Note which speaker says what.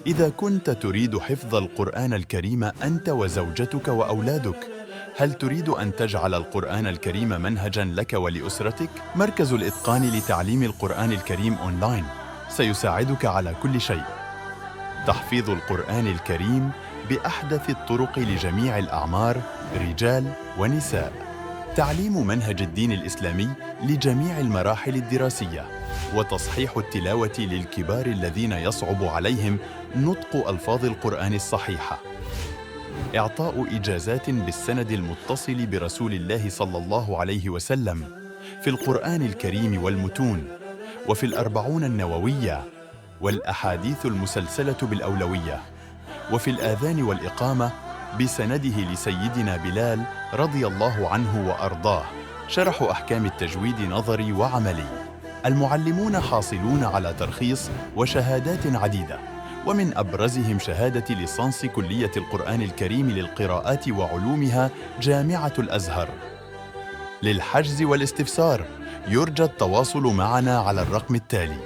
Speaker 1: إذا كنت تريد حفظ القرآن الكريم أنت وزوجتك وأولادك، هل تريد أن تجعل القرآن الكريم منهجاً لك ولأسرتك؟ مركز الإتقان لتعليم القرآن الكريم أونلاين سيساعدك على كل شيء. تحفيظ القرآن الكريم بأحدث الطرق لجميع الأعمار، رجال ونساء. تعليم منهج الدين الإسلامي لجميع المراحل الدراسية، وتصحيح التلاوة للكبار الذين يصعب عليهم نطق ألفاظ القرآن الصحيحة. إعطاء إجازات بالسند المتصل برسول الله صلى الله عليه وسلم في القرآن الكريم والمتون، وفي الأربعون النووية، والأحاديث المسلسلة بالأولوية، وفي الآذان والإقامة بسنده لسيدنا بلال رضي الله عنه وأرضاه. شرح أحكام التجويد نظري وعملي. المعلمون حاصلون على ترخيص وشهادات عديدة، ومن أبرزهم شهادة ليسانس كلية القرآن الكريم للقراءات وعلومها جامعة الأزهر. للحجز والاستفسار يرجى التواصل معنا على الرقم التالي: